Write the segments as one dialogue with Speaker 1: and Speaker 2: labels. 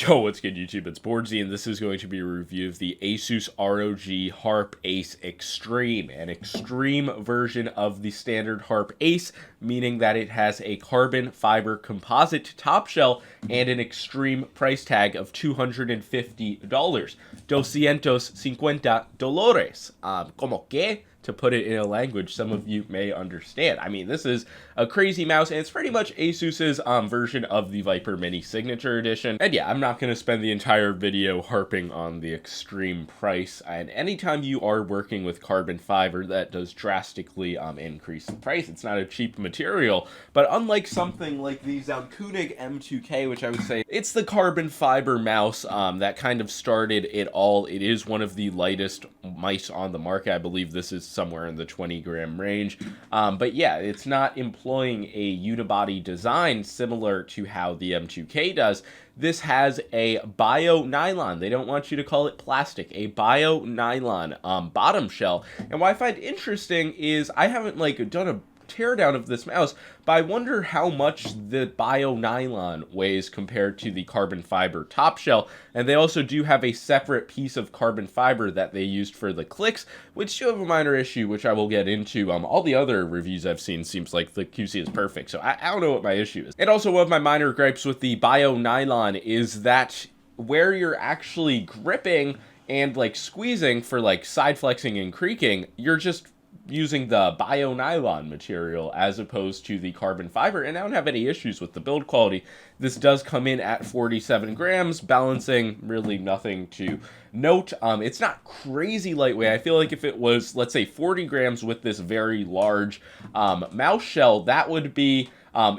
Speaker 1: Yo, what's good YouTube? It's boardzy, and this is going to be a review of the ASUS ROG Harpe Ace Extreme, an extreme version of the standard Harpe Ace, meaning that it has a carbon fiber composite top shell and an extreme price tag of $250. $250. Como que? To put it in a language some of you may understand. I mean, this is a crazy mouse, and it's pretty much ASUS's version of the Viper Mini Signature Edition. And yeah, I'm not going to spend the entire video harping on the extreme price. And anytime you are working with carbon fiber, that does drastically increase the price. It's not a cheap material, but unlike something like the Koenig M2K, which I would say it's the carbon fiber mouse that kind of started it all. It is one of the lightest mice on the market. I believe this is somewhere in the 20-gram range. But yeah, it's not employing a unibody design similar to how the M2K does. This has a bio nylon. They don't want you to call it plastic. A bio nylon bottom shell. And what I find interesting is I haven't done a teardown of this mouse, but I wonder how much the bio nylon weighs compared to the carbon fiber top shell. And they also do have a separate piece of carbon fiber that they used for the clicks, which do have a minor issue, which I will get into. All the other reviews I've seen seems like the QC is perfect, so I don't know what my issue is. And also one of my minor gripes with the bio nylon is that where you're actually gripping and squeezing for side flexing and creaking, you're just using the bio nylon material as opposed to the carbon fiber, and I don't have any issues with the build quality. This does come in at 47 grams, balancing really nothing to note. It's not crazy lightweight. I feel like if it was, let's say, 40 grams with this very large mouse shell, that would be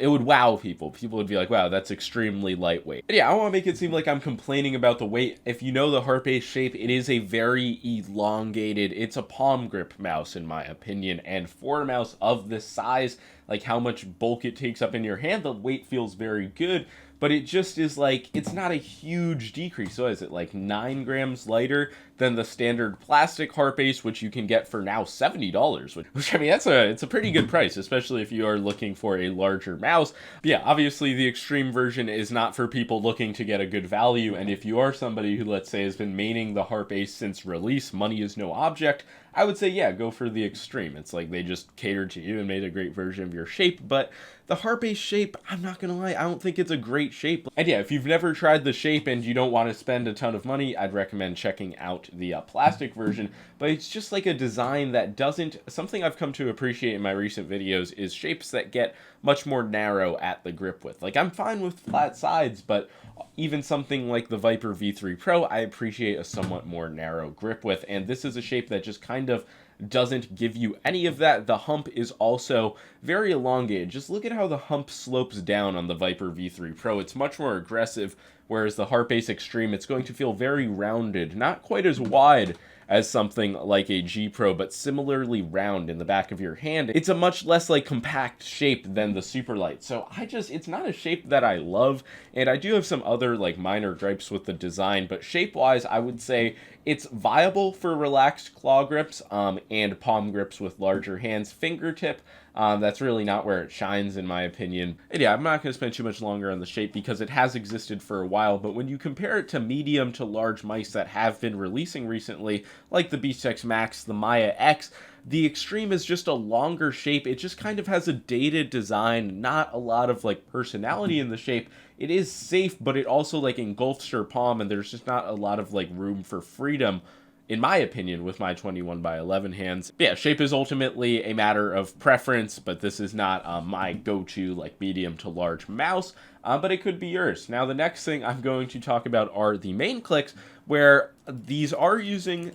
Speaker 1: it would wow people. People would be like, wow, that's extremely lightweight. But yeah, I don't want to make it seem like I'm complaining about the weight. If you know the Harpe shape, it is a very elongated, it's a palm grip mouse in my opinion. And for a mouse of this size, like how much bulk it takes up in your hand, the weight feels very good. But it just is it's not a huge decrease. So is it 9 grams lighter than the standard plastic Harpe Ace, which you can get for now $70, which I mean, it's a pretty good price, especially if you are looking for a larger mouse. But yeah, obviously the extreme version is not for people looking to get a good value. And if you are somebody who, let's say, has been maining the Harpe Ace since release, money is no object, I would say, yeah, go for the extreme. It's like they just catered to you and made a great version of your shape. But the Harpe Ace shape, I'm not gonna lie, I don't think it's a great shape. And yeah, if you've never tried the shape and you don't want to spend a ton of money, I'd recommend checking out the plastic version. But it's just like a design that doesn't, something I've come to appreciate in my recent videos is shapes that get much more narrow at the grip width. I'm fine with flat sides, but even something like the Viper V3 Pro, I appreciate a somewhat more narrow grip width, and this is a shape that just kind of doesn't give you any of that. The hump is also very elongated. Just look at how the hump slopes down on the Viper V3 Pro. It's much more aggressive, whereas the Harpe Ace Extreme, it's going to feel very rounded, not quite as wide as something like a G Pro, but similarly round in the back of your hand. It's a much less compact shape than the Superlight. So it's not a shape that I love, and I do have some other minor gripes with the design, but shape-wise, I would say it's viable for relaxed claw grips and palm grips with larger hands. Fingertip, that's really not where it shines in my opinion. And yeah, I'm not going to spend too much longer on the shape because it has existed for a while, but when you compare it to medium to large mice that have been releasing recently, like the Beast X Max, the Maya X, the Extreme is just a longer shape. It just kind of has a dated design, not a lot of personality in the shape. It is safe, but it also engulfs your palm, and there's just not a lot of room for freedom, in my opinion, with my 21x11 hands. But yeah, shape is ultimately a matter of preference, but this is not my go-to medium to large mouse, but it could be yours. Now, the next thing I'm going to talk about are the main clicks, where these are using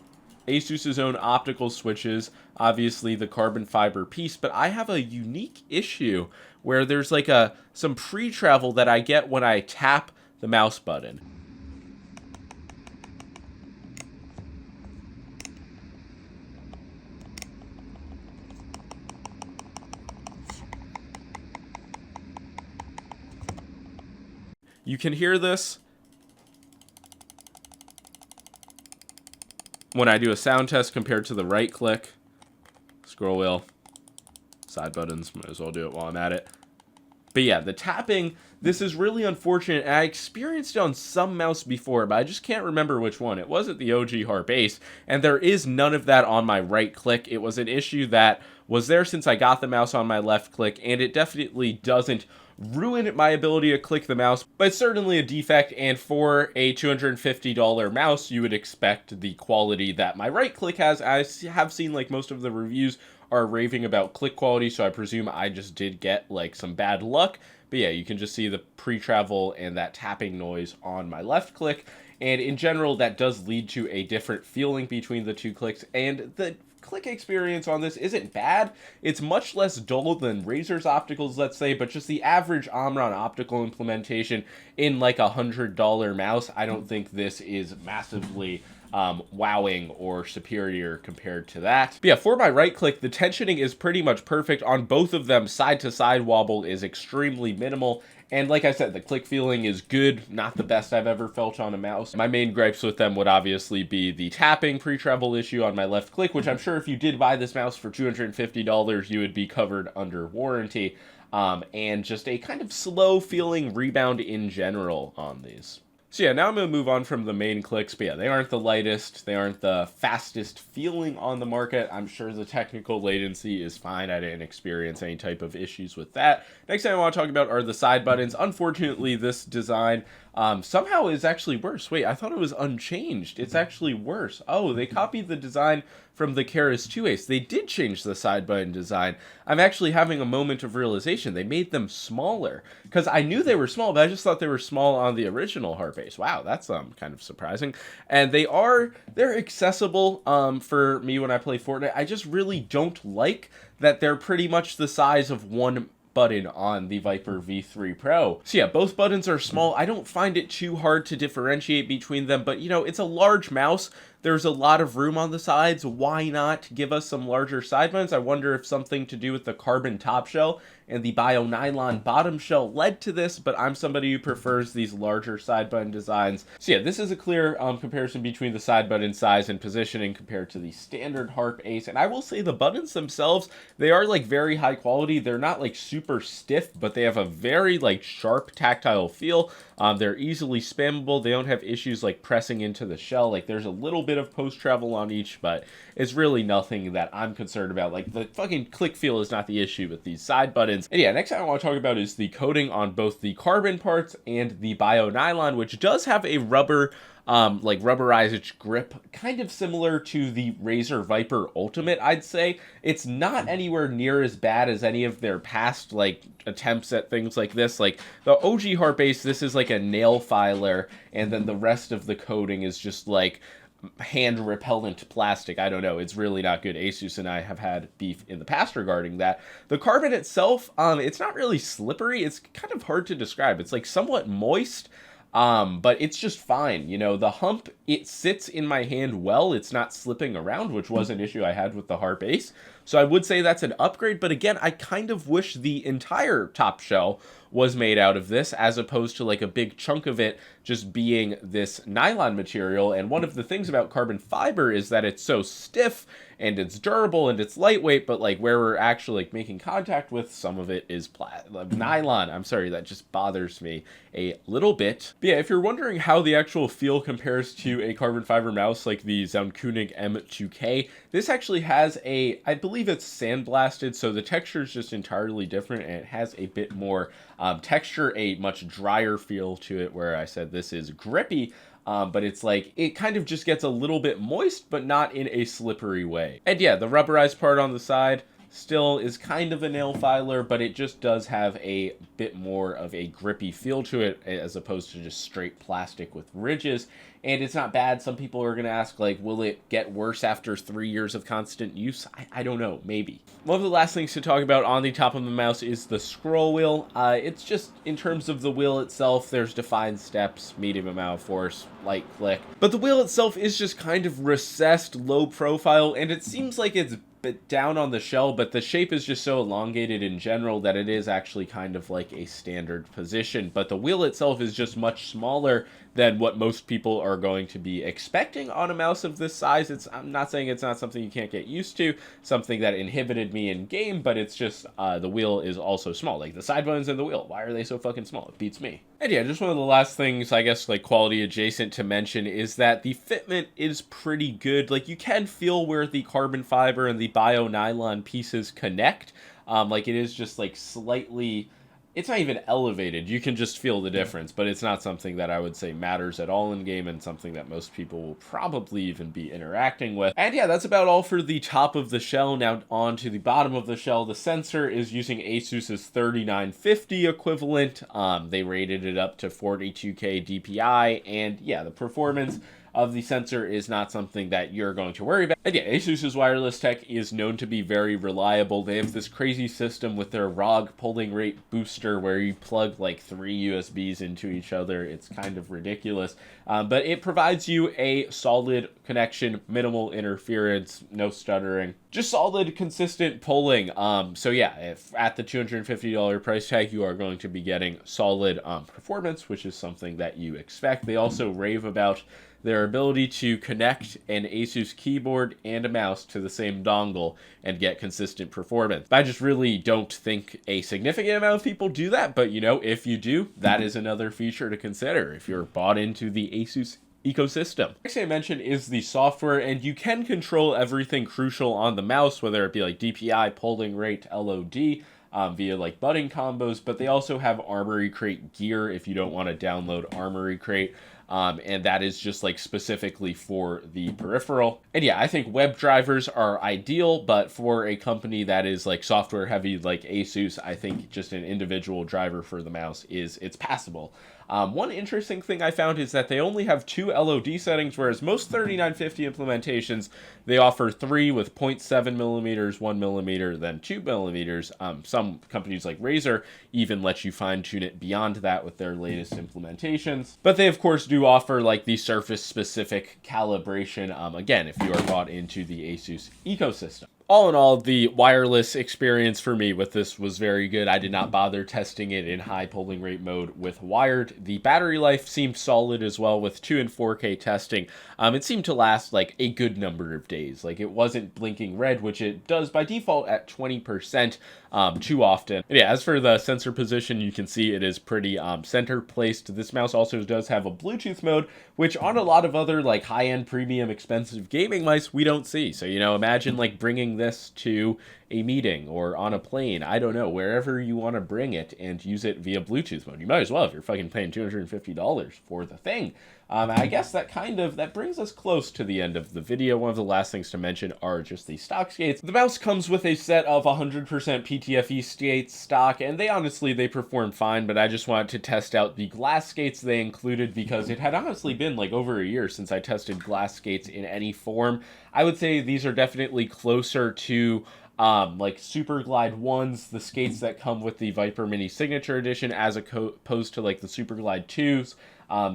Speaker 1: ASUS's own optical switches, obviously the carbon fiber piece, but I have a unique issue where there's some pre-travel that I get when I tap the mouse button. You can hear this when I do a sound test compared to the right click. Scroll wheel, side buttons, might as well do it while I'm at it. But yeah, the tapping, this is really unfortunate. I experienced it on some mouse before, but I just can't remember which one. It wasn't the OG Harpe, and there is none of that on my right click. It was an issue that was there since I got the mouse on my left click, and it definitely doesn't ruin my ability to click the mouse, but it's certainly a defect, and for a $250 mouse, you would expect the quality that my right click has. I have seen like most of the reviews are raving about click quality, so I presume I just did get like some bad luck. But yeah, you can just see the pre-travel and that tapping noise on my left click, and in general that does lead to a different feeling between the two clicks, and the click experience on this isn't bad. It's much less dull than Razer's opticals, let's say, but just the average Omron optical implementation in like $100 mouse, I don't think this is massively wowing or superior compared to that. But yeah, for my right click, the tensioning is pretty much perfect on both of them. Side to side wobble is extremely minimal. And like I said, the click feeling is good, not the best I've ever felt on a mouse. My main gripes with them would obviously be the tapping pre-treble issue on my left click, which I'm sure if you did buy this mouse for $250, you would be covered under warranty. And just a kind of slow feeling rebound in general on these. So yeah, now I'm going to move on from the main clicks, but yeah, they aren't the lightest, they aren't the fastest feeling on the market. I'm sure the technical latency is fine. I didn't experience any type of issues with that. Next thing I want to talk about are the side buttons. Unfortunately, this design somehow is actually worse. Wait, I thought it was unchanged. It's actually worse. Oh, they copied the design from the Keras 2 Ace. They did change the side button design. I'm actually having a moment of realization. They made them smaller, because I knew they were small, but I just thought they were small on the original Harpe. Wow, that's kind of surprising. And they're accessible for me when I play Fortnite. I just really don't like that they're pretty much the size of one button on the Viper V3 Pro. So yeah, both buttons are small. I don't find it too hard to differentiate between them, but you know, it's a large mouse. There's a lot of room on the sides. Why not give us some larger side buttons? I wonder if something to do with the carbon top shell and the bio-nylon bottom shell led to this, but I'm somebody who prefers these larger side button designs. So yeah, this is a clear comparison between the side button size and positioning compared to the standard Harpe Ace. And I will say the buttons themselves, they are like very high quality. They're not like super stiff, but they have a very like sharp tactile feel. They're easily spammable. They don't have issues like pressing into the shell. Like there's a little bit of post travel on each, but it's really nothing that I'm concerned about. Like the fucking click feel is not the issue with these side buttons. And yeah, next thing I want to talk about is the coating on both the carbon parts and the bio-nylon, which does have a rubber like rubberized grip, kind of similar to the Razer Viper Ultimate, I'd say. It's not anywhere near as bad as any of their past like attempts at things like this. Like the OG Harpe, this is like a nail filer, and then the rest of the coating is just like hand repellent plastic. I don't know, it's really not good. ASUS and I have had beef in the past regarding that. The carbon itself, it's not really slippery. It's kind of hard to describe. It's like somewhat moist, but it's just fine. You know, the hump, it sits in my hand well. It's not slipping around, which was an issue I had with the Harpe Ace. So I would say that's an upgrade, but again, I kind of wish the entire top shell was made out of this, as opposed to like a big chunk of it just being this nylon material. And one of the things about carbon fiber is that it's so stiff and it's durable and it's lightweight, but like where we're actually like making contact with, some of it is nylon. I'm sorry, that just bothers me a little bit. But yeah, if you're wondering how the actual feel compares to a carbon fiber mouse like the Zaunkönig M2K, this actually has a, I believe it's sandblasted, so the texture is just entirely different, and it has a bit more texture, a much drier feel to it, where I said this is grippy. But it's like, it kind of just gets a little bit moist, but not in a slippery way. And yeah, the rubberized part on the side still is kind of a nail filer, but it just does have a bit more of a grippy feel to it, as opposed to just straight plastic with ridges. And it's not bad. Some people are going to ask, like, will it get worse after 3 years of constant use? I don't know, maybe. One of the last things to talk about on the top of the mouse is the scroll wheel. It's just, in terms of the wheel itself, there's defined steps, medium amount of force, light click. But the wheel itself is just kind of recessed, low profile, and it seems like it's bit down on the shell, but the shape is just so elongated in general that it is actually kind of like a standard position. But the wheel itself is just much smaller than what most people are going to be expecting on a mouse of this size. I'm not saying it's not something you can't get used to, something that inhibited me in game, but it's just the wheel is also small. Like the side buttons and the wheel, why are they so fucking small? It beats me. And yeah, just one of the last things, I guess, like quality adjacent to mention is that the fitment is pretty good. Like you can feel where the carbon fiber and the bio nylon pieces connect. Like it is just like slightly, it's not even elevated. You can just feel the difference, but it's not something that I would say matters at all in game and something that most people will probably even be interacting with. And yeah, that's about all for the top of the shell. Now on to the bottom of the shell. The sensor is using ASUS's 3950 equivalent. They rated it up to 42K DPI, and yeah, the performance of the sensor is not something that you're going to worry about. And yeah, ASUS's wireless tech is known to be very reliable. They have this crazy system with their ROG pulling rate booster where you plug like 3 USBs into each other. It's kind of ridiculous, but it provides you a solid connection, minimal interference, no stuttering, just solid, consistent pulling. So yeah, if at the $250 price tag, you are going to be getting solid performance, which is something that you expect. They also rave about their ability to connect an ASUS keyboard and a mouse to the same dongle and get consistent performance. I just really don't think a significant amount of people do that, but you know, if you do, that is another feature to consider if you're bought into the ASUS ecosystem. Next thing I mentioned is the software, and you can control everything crucial on the mouse, whether it be like DPI, polling rate, LOD, via like button combos, but they also have Armory Crate gear if you don't want to download Armory Crate. And that is just like specifically for the peripheral. And yeah, I think web drivers are ideal, but for a company that is like software heavy like ASUS, I think just an individual driver for the mouse it's passable. One interesting thing I found is that they only have 2 LOD settings, whereas most 3950 implementations, they offer 3 with 0.7 millimeters, 1 millimeter, then 2 millimeters. Some companies like Razer even let you fine tune it beyond that with their latest implementations. But they of course do offer like the surface specific calibration, again, if you are bought into the ASUS ecosystem. All in all, the wireless experience for me with this was very good. I did not bother testing it in high polling rate mode with wired. The battery life seemed solid as well with 2 and 4K testing. It seemed to last like a good number of days. Like it wasn't blinking red, which it does by default at 20% too often. And yeah, as for the sensor position, you can see it is pretty center placed. This mouse also does have a Bluetooth mode, which on a lot of other like high-end premium expensive gaming mice we don't see. So, you know, imagine like bringing this to a meeting or on a plane, I don't know, wherever you want to bring it and use it via Bluetooth mode. You might as well if you're fucking paying $250 for the thing. I guess that brings us close to the end of the video. One of the last things to mention are just the stock skates. The mouse comes with a set of 100% PTFE skates stock, and they perform fine, but I just wanted to test out the glass skates they included because it had honestly been like over a year since I tested glass skates in any form. I would say these are definitely closer to like Super Glide 1s, the skates that come with the Viper Mini Signature Edition, as opposed to like the Super Glide 2s,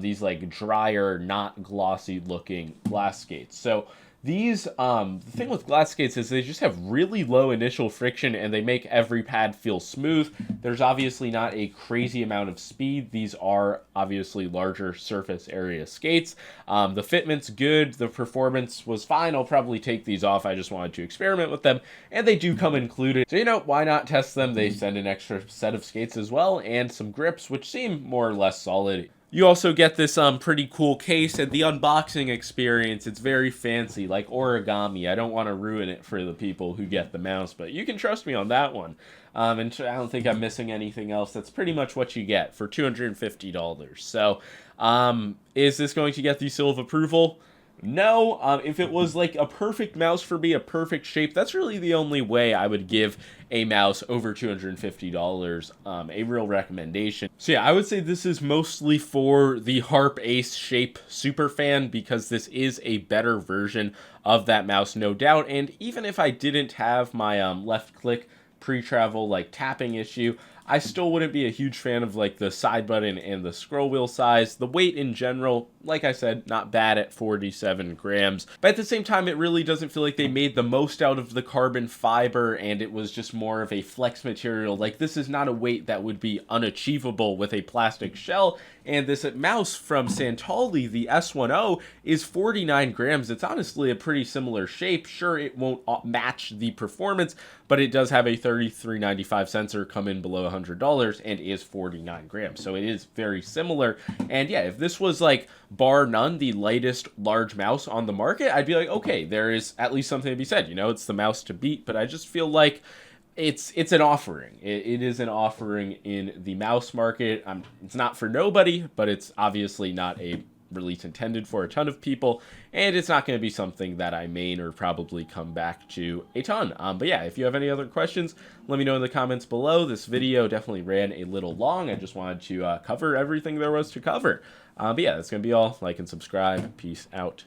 Speaker 1: these like drier, not glossy looking glass skates. So these, the thing with glass skates is they just have really low initial friction and they make every pad feel smooth. There's obviously not a crazy amount of speed. These are obviously larger surface area skates. The fitment's good. The performance was fine. I'll probably take these off. I just wanted to experiment with them, and they do come included. So, you know, why not test them? They send an extra set of skates as well and some grips, which seem more or less solid. You also get this pretty cool case, and the unboxing experience, it's very fancy, like origami. I don't want to ruin it for the people who get the mouse, but you can trust me on that one. And I don't think I'm missing anything else. That's pretty much what you get for $250. So, is this going to get the seal of approval? No. If it was like a perfect mouse for me, a perfect shape, that's really the only way I would give a mouse over $250 a real recommendation. So yeah, I would say this is mostly for the Harpe Ace Shape superfan because this is a better version of that mouse, no doubt. And even if I didn't have my left click pre-travel like tapping issue, I still wouldn't be a huge fan of like the side button and the scroll wheel size. The weight in general, like I said, not bad at 47 grams. But at the same time, it really doesn't feel like they made the most out of the carbon fiber and it was just more of a flex material. Like this is not a weight that would be unachievable with a plastic shell. And this mouse from Santali, the S10, is 49 grams. It's honestly a pretty similar shape. Sure, it won't match the performance, but it does have a 3395 sensor, come in below $100, and is 49 grams. So it is very similar. And yeah, if this was like bar none the lightest large mouse on the market, I'd be like, okay, there is at least something to be said. You know, it's the mouse to beat. But I just feel like it's an offering. It is an offering in the mouse market. It's not for nobody, but it's obviously not a release intended for a ton of people, and it's not going to be something that I main or probably come back to a ton. But yeah, if you have any other questions, let me know in the comments below. This video definitely ran a little long. I just wanted to cover everything there was to cover. But yeah, that's going to be all. Like and subscribe. Peace out.